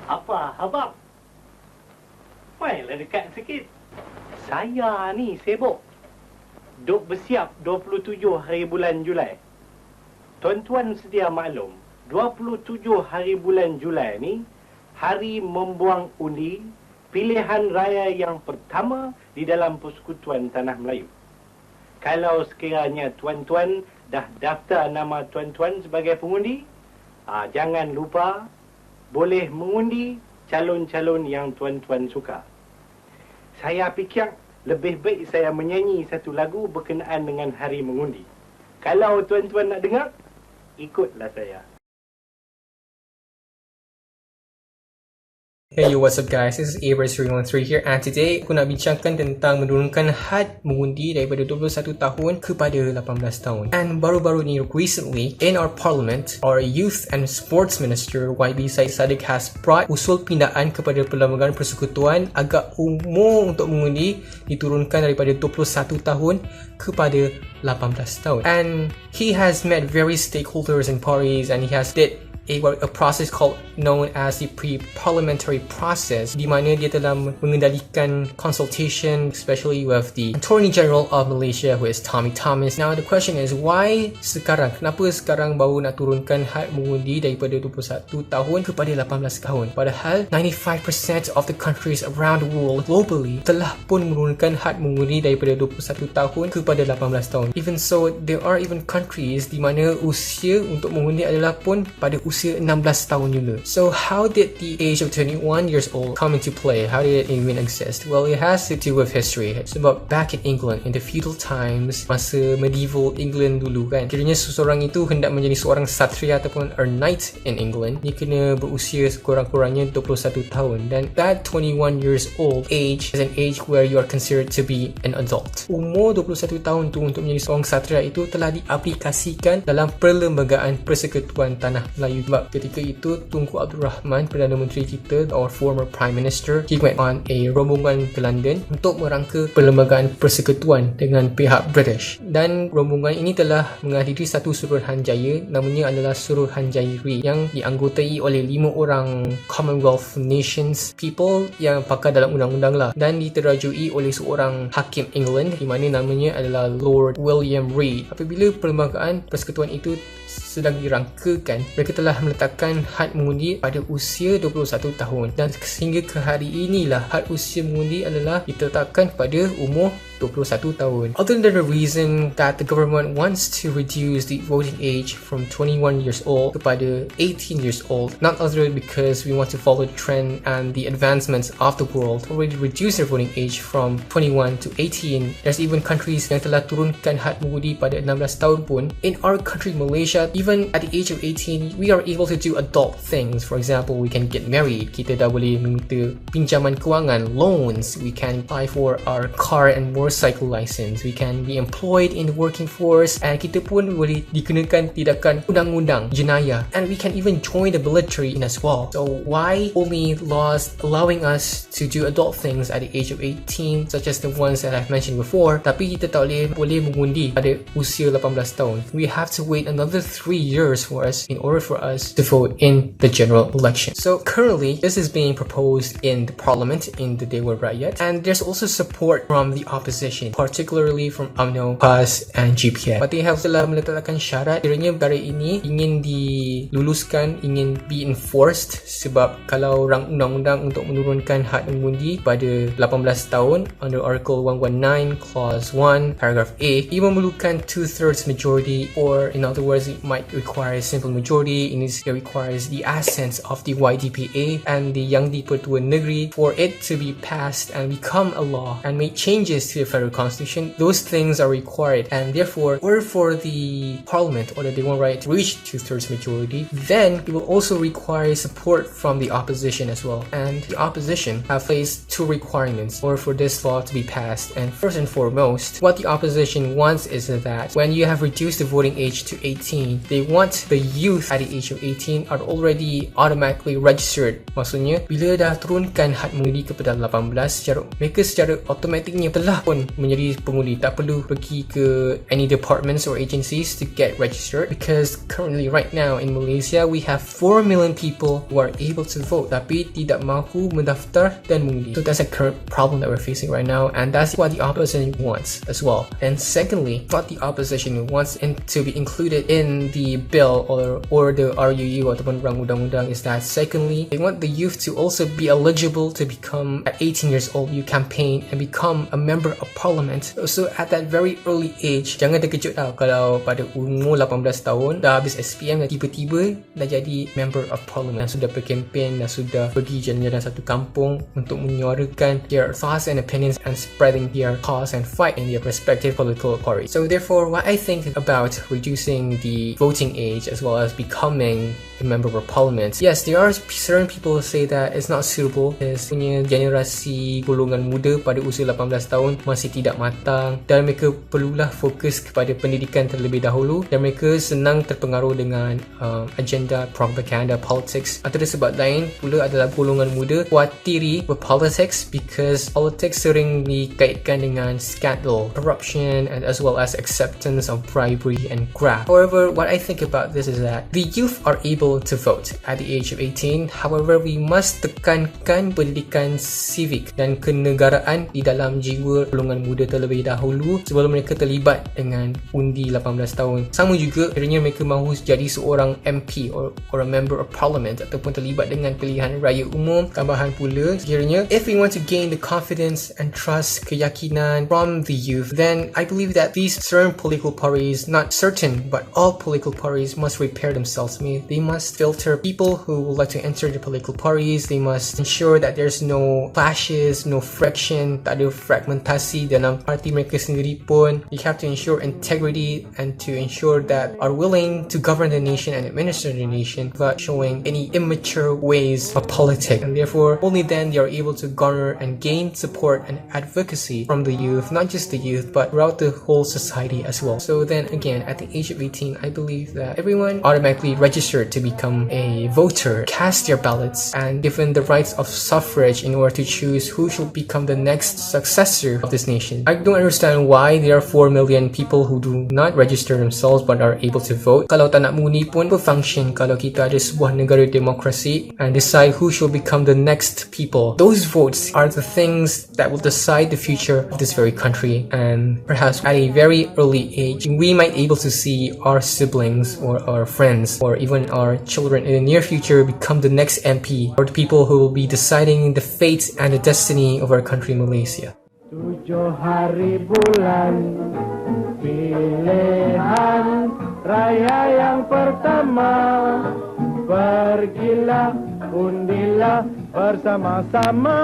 Apa, abang? Mainlah dekat sikit. Saya ni sibuk. Duk bersiap 27 hari bulan Julai. Tuan-tuan sedia maklum, 27 hari bulan Julai ni, hari membuang undi, pilihan raya yang pertama di dalam Persekutuan Tanah Melayu. Kalau sekiranya tuan-tuan dah daftar nama tuan-tuan sebagai pengundi, jangan lupa boleh mengundi calon-calon yang tuan-tuan suka. Saya fikir lebih baik saya menyanyi satu lagu berkenaan dengan hari mengundi. Kalau tuan-tuan nak dengar, ikutlah saya. Hey yo, what's up guys, this is Abra313 here and today aku nak bincangkan tentang menurunkan had mengundi daripada 21 tahun kepada 18 tahun. And baru-baru ni, recently, in our parliament, our youth and sports minister YB Syed Saddiq has brought usul pindaan kepada Perlembagaan Persekutuan agar umur untuk mengundi diturunkan daripada 21 tahun kepada 18 tahun. And he has met various stakeholders and parties and he has did a process called known as the pre-parliamentary process, di mana dia telah mengendalikan consultation especially with the Attorney General of Malaysia, who is Tommy Thomas. Now the question is, why sekarang? Kenapa sekarang baru nak turunkan had mengundi daripada 21 tahun kepada 18 tahun? Padahal 95% of the countries around the world globally telah pun menurunkan had mengundi daripada 21 tahun kepada 18 tahun. Even so, there are even countries di mana usia untuk mengundi adalah pun pada usia 16 tahun juga. So how did the age of 21 years old come into play? How did it even exist? Well, it has to do with history. Sebab back in England, in the feudal times, masa medieval England dulu kan, kiranya seseorang itu hendak menjadi seorang satria ataupun a knight in England, dia kena berusia sekurang-kurangnya 21 tahun. Dan that 21 years old age is an age where you are considered to be an adult. Umur 21 tahun tu untuk menjadi seorang satria itu telah diaplikasikan dalam Perlembagaan Persekutuan Tanah Melayu. Sebab ketika itu Tunku Abdul Rahman, Perdana Menteri kita, our former Prime Minister, he went on a rombongan ke London untuk merangka Perlembagaan Persekutuan dengan pihak British. Dan rombongan ini telah menghadiri satu suruhanjaya, namanya adalah Suruhanjaya RI, yang dianggotai oleh 5 orang Commonwealth Nations people yang pakar dalam undang-undang lah, dan diterajui oleh seorang Hakim England di mana namanya adalah Lord William Reid. Apabila Perlembagaan Persekutuan itu sedang dirangkakan, mereka telah meletakkan had mengundi pada usia 21 tahun, dan sehingga ke hari inilah had usia mengundi adalah ditetapkan pada umur 21 tahun. Other than the reason that the government wants to reduce the voting age from 21 years old kepada 18 years old, not other because we want to follow the trend and the advancements of the world already reduce their voting age from 21 to 18. There's even countries yang telah turunkan had mengundi pada 16 tahun pun. In our country, Malaysia, even at the age of 18, we are able to do adult things. For example, we can get married. Kita dah boleh meminta pinjaman kewangan, loans. We can apply for our car and motorcycle license. We can be employed in the working force, and kita pun boleh dikenakan tindakan undang-undang jenayah, and we can even join the military in as well. So why only laws allowing us to do adult things at the age of 18, such as the ones that I've mentioned before, tapi kita tak boleh mengundi pada usia 18 tahun? We have to wait another 3 years for us in order for us to vote in the general election. So currently, this is being proposed in the parliament, in the Dewan Rakyat, and there's also support from the opposition, particularly from UMNO, PAS and GPN. Parti Health telah meletakkan syarat kiranya perkara ini ingin diluluskan, ingin be enforced, sebab kalau rang undang-undang untuk menurunkan had mengundi pada 18 tahun under Article 119 Clause 1 Paragraph A, ia memerlukan 2/3 majority, or in other words, it might require a simple majority. It requires the assent of the YDPA and the Yang di-Pertua Negeri for it to be passed and become a law and make changes to the federal constitution. Those things are required, and therefore, or for the parliament or the Dewan Rakyat to reach 2/3 majority, then it will also require support from the opposition as well. And the opposition have faced 2 requirements or for this law to be passed. And first and foremost, what the opposition wants is that when you have reduced the voting age to 18, they want the youth at the age of 18 are already automatically registered. Maksudnya, bila dah turunkan had mengundi kepada 18, mereka secara automatiknya telah pun pun menjadi pengundi, tak perlu pergi ke any departments or agencies to get registered, because currently right now in Malaysia we have 4 million people who are able to vote tapi tidak mahu mendaftar dan mengundi. So that's a current problem that we're facing right now, and that's what the opposition wants as well. And secondly, what the opposition wants to be included in the bill or the RUU ataupun rang undang-undang is that secondly, they want the youth to also be eligible to become at 18 years old, you campaign and become a member of parliament. So at that very early age, jangan terkejut tau kalau pada umur 18 tahun dah habis SPM dan tiba-tiba dah jadi member of parliament, dan sudah berkempen dan sudah pergi jalan-jalan satu kampung untuk menyuarakan their thoughts and opinions and spreading their cause and fight in their respective political parties. So therefore, what I think about reducing the voting age as well as becoming a member of parliament, yes, there are certain people who say that it's not suitable because punya generasi golongan muda pada usia 18 tahun masih tidak matang dan mereka perlulah fokus kepada pendidikan terlebih dahulu, dan mereka senang terpengaruh dengan agenda propaganda politics. Antara sebab lain pula adalah golongan muda khawatiri berpolitics because politics sering dikaitkan dengan scandal, corruption, and as well as acceptance of bribery and graft. However, what I think about this is that the youth are able to vote at the age of 18. However, we must tekankan pendidikan civic dan kenegaraan di dalam jiwa golongan muda terlebih dahulu sebelum mereka terlibat dengan undi 18 tahun. Sama juga kiranya mereka mahu jadi seorang MP or a member of parliament ataupun terlibat dengan pilihan raya umum. Tambahan pula, kiranya if we want to gain the confidence and trust, keyakinan from the youth, then I believe that these certain political parties, not certain but all political parties, must repair themselves. They must filter people who would like to enter the political parties. They must ensure that there's no clashes, no friction, tak ada fragmentasi dalam parti mereka sendiri pun. You have to ensure integrity and to ensure that are willing to govern the nation and administer the nation without showing any immature ways of politics. And therefore, only then they are able to garner and gain support and advocacy from the youth, not just the youth, but throughout the whole society as well. So then again, at the age of 18, I believe that everyone automatically registered to become a voter, cast their ballots, and given the rights of suffrage in order to choose who should become the next successor of this nation. I don't understand why there are 4 million people who do not register themselves but are able to vote. Kalau tak nak mengundi pun berfunction kalau kita ada sebuah negara demokrasi and decide who should become the next people. Those votes are the things that will decide the future of this very country, and perhaps at a very early age we might able to see our siblings or our friends or even our children in the near future become the next MP or the people who will be deciding the fate and the destiny of our country, Malaysia. 7 hari bulan pilihan raya yang pertama, pergilah undilah bersama-sama.